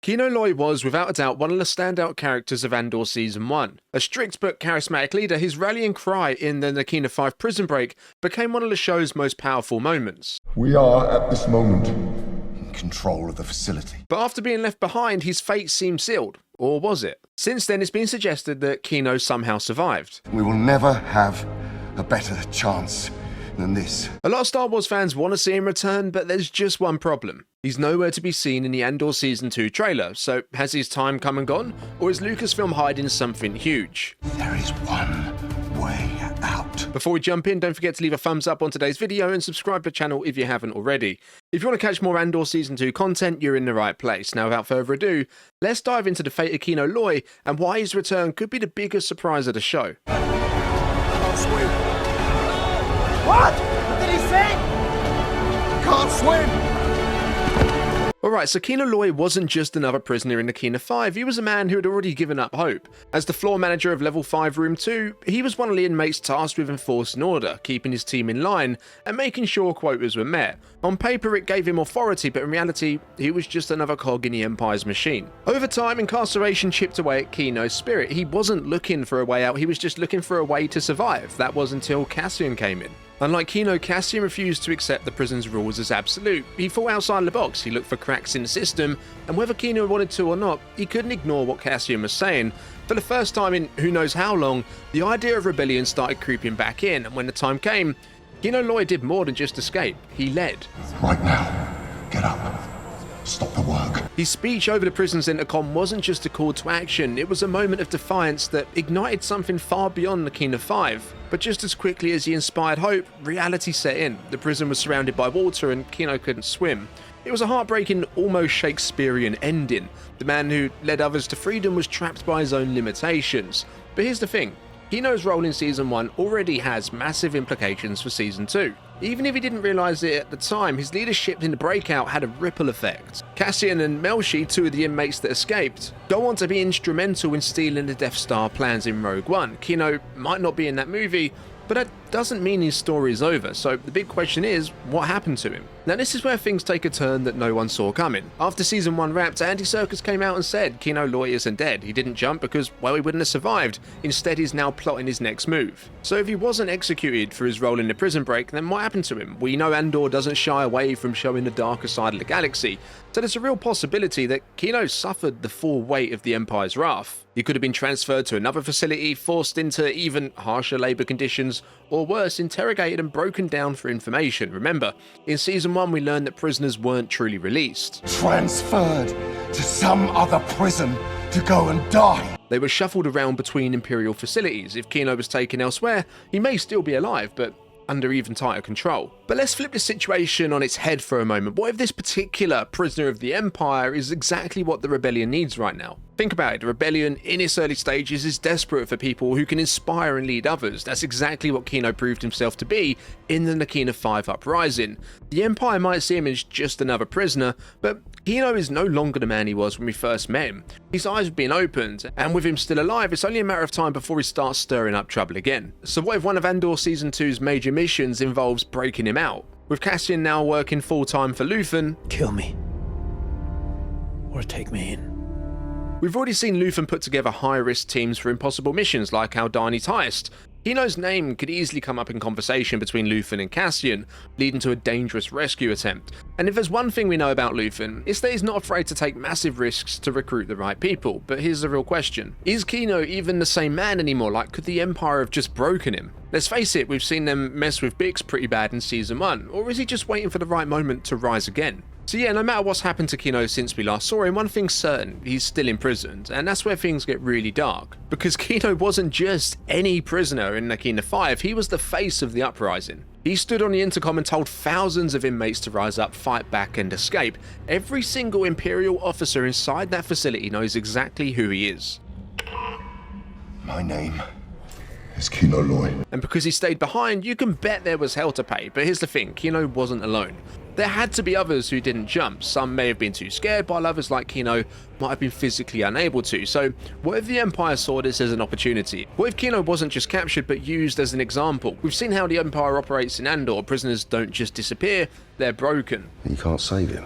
Kino Loy was, without a doubt, one of the standout characters of Andor Season 1. A strict but charismatic leader, his rallying cry in the Kino 5 prison break became one of the show's most powerful moments. We are, at this moment, in control of the facility. But after being left behind, his fate seemed sealed. Or was it? Since then, it's been suggested that Kino somehow survived. We will never have a better chance than this. A lot of Star Wars fans want to see him return, but there's just one problem. He's nowhere to be seen in the Andor Season 2 trailer, so has his time come and gone? Or is Lucasfilm hiding something huge? There is one way out. Before we jump in, don't forget to leave a thumbs up on today's video and subscribe to the channel if you haven't already. If you want to catch more Andor Season 2 content, you're in the right place. Now, without further ado, let's dive into the fate of Kino Loy and why his return could be the biggest surprise of the show. Can't swim. What? What did he say? Can't swim. Alright, so Kino Loy wasn't just another prisoner in the Kino 5, he was a man who had already given up hope. As the floor manager of Level 5 Room 2, he was one of the inmates tasked with enforcing order, keeping his team in line, and making sure quotas were met. On paper it gave him authority, but in reality, he was just another cog in the Empire's machine. Over time, incarceration chipped away at Kino's spirit. He wasn't looking for a way out, he was just looking for a way to survive. That was until Cassian came in. Unlike Kino, Cassian refused to accept the prison's rules as absolute. He thought outside the box, he looked for cracks in the system, and whether Kino wanted to or not, he couldn't ignore what Cassian was saying. For the first time in who knows how long, the idea of rebellion started creeping back in, and when the time came, Kino Loy did more than just escape, he led. Right now, get up. Stop the work. His speech over the prison's intercom wasn't just a call to action, it was a moment of defiance that ignited something far beyond the Kino 5. But just as quickly as he inspired hope, reality set in. The prison was surrounded by water and Kino couldn't swim. It was a heartbreaking, almost Shakespearean ending. The man who led others to freedom was trapped by his own limitations. But here's the thing, Kino's role in Season 1 already has massive implications for Season 2. Even if he didn't realise it at the time, his leadership in the breakout had a ripple effect. Cassian and Melshi, two of the inmates that escaped, go on to be instrumental in stealing the Death Star plans in Rogue One. Kino might not be in that movie, but that doesn't mean his story is over, so the big question is, what happened to him? Now this is where things take a turn that no one saw coming. After Season 1 wrapped, Andy Serkis came out and said Kino Loy isn't dead. He didn't jump because, well, he wouldn't have survived. Instead, he's now plotting his next move. So if he wasn't executed for his role in the prison break, then what happened to him? We know Andor doesn't shy away from showing the darker side of the galaxy, so there's a real possibility that Kino suffered the full weight of the Empire's wrath. He could have been transferred to another facility, forced into even harsher labour conditions, or worse, interrogated and broken down for information. Remember, in Season 1 we learned that prisoners weren't truly released. Transferred to some other prison to go and die. They were shuffled around between Imperial facilities. If Kino was taken elsewhere, he may still be alive, but under even tighter control. But let's flip the situation on its head for a moment. What if this particular prisoner of the Empire is exactly what the rebellion needs right now? Think about it, the rebellion in its early stages is desperate for people who can inspire and lead others. That's exactly what Kino proved himself to be in the Kino 5 uprising. The Empire might see him as just another prisoner, but Kino is no longer the man he was when we first met him. His eyes have been opened, and with him still alive, it's only a matter of time before he starts stirring up trouble again. So what if one of Andor Season 2's major missions involves breaking him out? With Cassian now working full-time for Luthen, Kill me. Or take me in. we've already seen Luthen put together high-risk teams for impossible missions like Aldhani's heist. Kino's name could easily come up in conversation between Luthen and Cassian, leading to a dangerous rescue attempt. And if there's one thing we know about Luthen, it's that he's not afraid to take massive risks to recruit the right people. But here's the real question. Is Kino even the same man anymore? Like, could the Empire have just broken him? Let's face it, we've seen them mess with Bix pretty bad in Season 1, or is he just waiting for the right moment to rise again? So yeah, no matter what's happened to Kino since we last saw him, one thing's certain, he's still imprisoned, and that's where things get really dark. Because Kino wasn't just any prisoner in the Kino 5, he was the face of the uprising. He stood on the intercom and told thousands of inmates to rise up, fight back and escape. Every single Imperial officer inside that facility knows exactly who he is. My name is Kino Loy. And because he stayed behind, you can bet there was hell to pay. But here's the thing, Kino wasn't alone. There had to be others who didn't jump. Some may have been too scared, while others like Kino might have been physically unable to. So what if the Empire saw this as an opportunity? What if Kino wasn't just captured but used as an example? We've seen how the Empire operates in Andor. Prisoners don't just disappear, they're broken. You can't save him.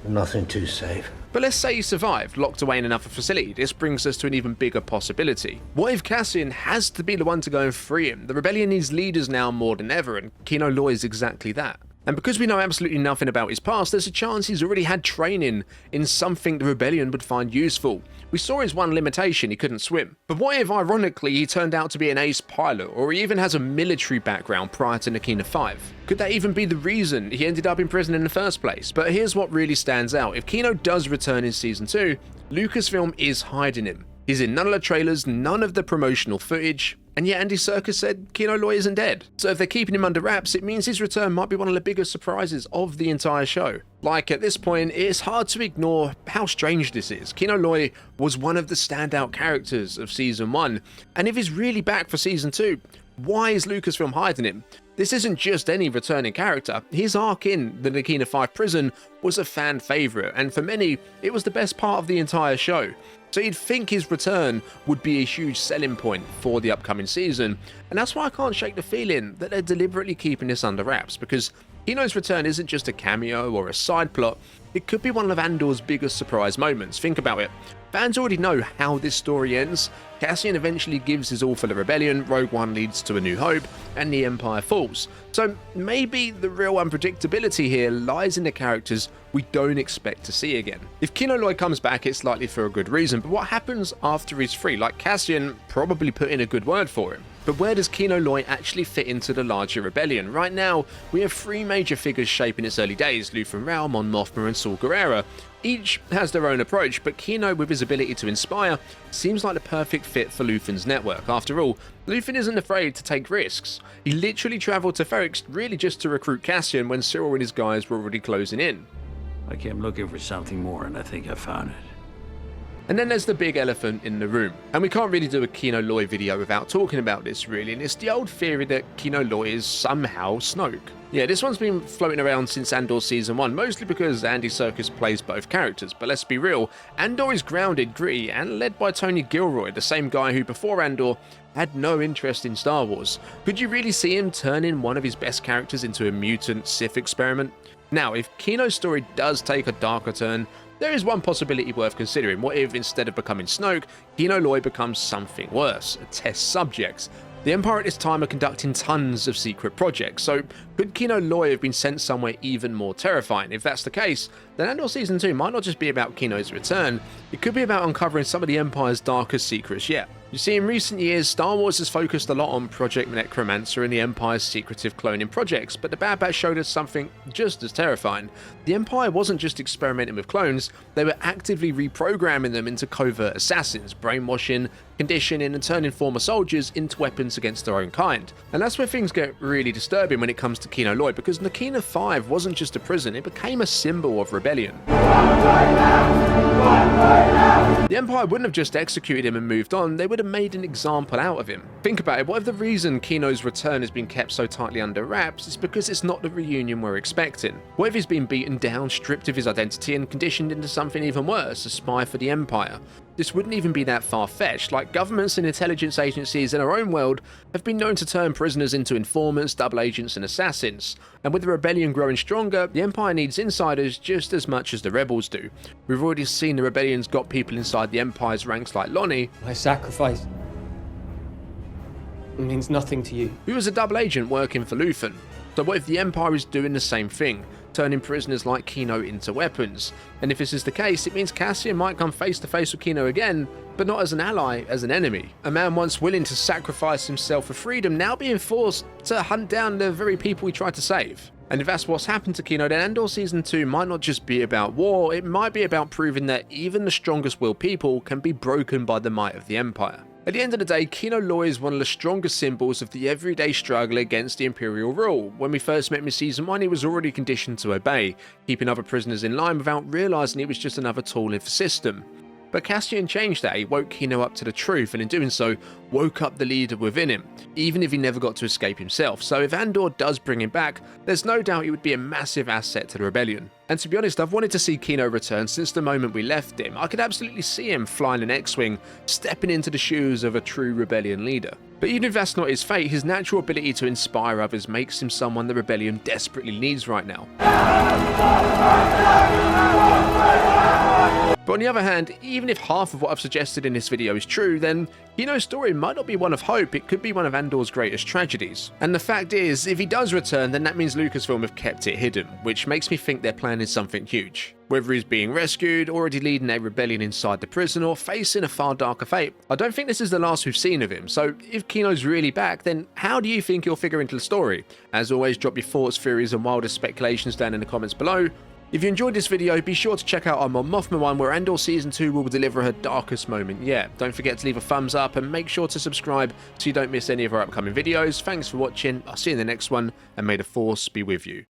Nothing to save. But let's say he survived, locked away in another facility. This brings us to an even bigger possibility. What if Cassian has to be the one to go and free him? The rebellion needs leaders now more than ever, and Kino Loy is exactly that. And because we know absolutely nothing about his past, there's a chance he's already had training in something the rebellion would find useful. We saw his one limitation, he couldn't swim. But what if, ironically, he turned out to be an ace pilot, or he even has a military background prior to Kino 5? Could that even be the reason he ended up in prison in the first place? But here's what really stands out. If Kino does return in Season 2, Lucasfilm is hiding him. He's in none of the trailers, none of the promotional footage, and yet Andy Serkis said Kino Loy isn't dead. So if they're keeping him under wraps, it means his return might be one of the biggest surprises of the entire show. Like, at this point, it's hard to ignore how strange this is. Kino Loy was one of the standout characters of Season 1, and if he's really back for Season 2, why is Lucasfilm hiding him? This isn't just any returning character. His arc in the Kino 5 prison was a fan favourite, and for many, it was the best part of the entire show. So you'd think his return would be a huge selling point for the upcoming season, and that's why I can't shake the feeling that they're deliberately keeping this under wraps, because Kino's return isn't just a cameo or a side plot, it could be one of Andor's biggest surprise moments. Think about it. Fans already know how this story ends. Cassian eventually gives his all for the rebellion, Rogue One leads to A New Hope, and the Empire falls. So maybe the real unpredictability here lies in the characters we don't expect to see again. If Kino Loy comes back, it's likely for a good reason, but what happens after he's free? Like, Cassian probably put in a good word for him. But where does Kino Loy actually fit into the larger rebellion? Right now, we have three major figures shaping its early days: Luthen Rael, Mon Mothma, and Saw Gerrera. Each has their own approach, but Kino, with his ability to inspire, seems like the perfect fit for Luthen's network. After all, Luthen isn't afraid to take risks. He literally travelled to Ferrix really just to recruit Cassian when Cyril and his guys were already closing in. I came looking for something more, and I think I found it. And then there's the big elephant in the room. And we can't really do a Kino Loy video without talking about this, really, and it's the old theory that Kino Loy is somehow Snoke. Yeah, this one's been floating around since Andor Season 1, mostly because Andy Serkis plays both characters, but let's be real, Andor is grounded, gritty, and led by Tony Gilroy, the same guy who before Andor had no interest in Star Wars. Could you really see him turning one of his best characters into a mutant Sith experiment? Now, if Kino's story does take a darker turn, there is one possibility worth considering. What if, instead of becoming Snoke, Kino Loy becomes something worse, a test subject? The Empire at this time are conducting tons of secret projects, so could Kino Loy have been sent somewhere even more terrifying? If that's the case, then Andor Season 2 might not just be about Kino's return, it could be about uncovering some of the Empire's darkest secrets yet. You see, in recent years, Star Wars has focused a lot on Project Necromancer and the Empire's secretive cloning projects, but the Bad Batch showed us something just as terrifying. The Empire wasn't just experimenting with clones, they were actively reprogramming them into covert assassins, brainwashing, conditioning, and turning former soldiers into weapons against their own kind. And that's where things get really disturbing when it comes to Kino Loy, because Kino 5 wasn't just a prison, it became a symbol of rebellion. The Empire wouldn't have just executed him and moved on, they would have made an example out of him. Think about it, what if the reason Kino's return has been kept so tightly under wraps is because it's not the reunion we're expecting? What if he's been beaten down, stripped of his identity, and conditioned into something even worse, a spy for the Empire? This wouldn't even be that far-fetched. Like, governments and intelligence agencies in our own world have been known to turn prisoners into informants, double agents, and assassins. And with the rebellion growing stronger, the Empire needs insiders just as much as the rebels do. We've already seen the rebellion's got people inside the Empire's ranks like Lonnie. My sacrifice means nothing to you. Who was a double agent working for Luthen. So what if the Empire is doing the same thing, turning prisoners like Kino into weapons? And if this is the case, it means Cassian might come face to face with Kino again, but not as an ally, as an enemy. A man once willing to sacrifice himself for freedom, now being forced to hunt down the very people he tried to save. And if that's what's happened to Kino, then Andor Season 2 might not just be about war, it might be about proving that even the strongest willed people can be broken by the might of the Empire. At the end of the day, Kino Loy is one of the strongest symbols of the everyday struggle against the Imperial rule. When we first met him in Season 1, he was already conditioned to obey, keeping other prisoners in line without realising he was just another tool in the system. But Cassian changed that. He woke Kino up to the truth, and in doing so, woke up the leader within him, even if he never got to escape himself. So if Andor does bring him back, there's no doubt he would be a massive asset to the rebellion. And to be honest, I've wanted to see Kino return since the moment we left him. I could absolutely see him flying an X-Wing, stepping into the shoes of a true rebellion leader. But even if that's not his fate, his natural ability to inspire others makes him someone the rebellion desperately needs right now. But on the other hand, even if half of what I've suggested in this video is true, then Kino's story might not be one of hope, it could be one of Andor's greatest tragedies. And the fact is, if he does return, then that means Lucasfilm have kept it hidden, which makes me think their plan is something huge. Whether he's being rescued, already leading a rebellion inside the prison, or facing a far darker fate, I don't think this is the last we've seen of him, so if Kino's really back, then how do you think he'll figure into the story? As always, drop your thoughts, theories and wildest speculations down in the comments below. If you enjoyed this video, be sure to check out our Mon Mothma one where Andor Season 2 will deliver her darkest moment yet. Don't forget to leave a thumbs up and make sure to subscribe so you don't miss any of our upcoming videos. Thanks for watching, I'll see you in the next one, and may the Force be with you.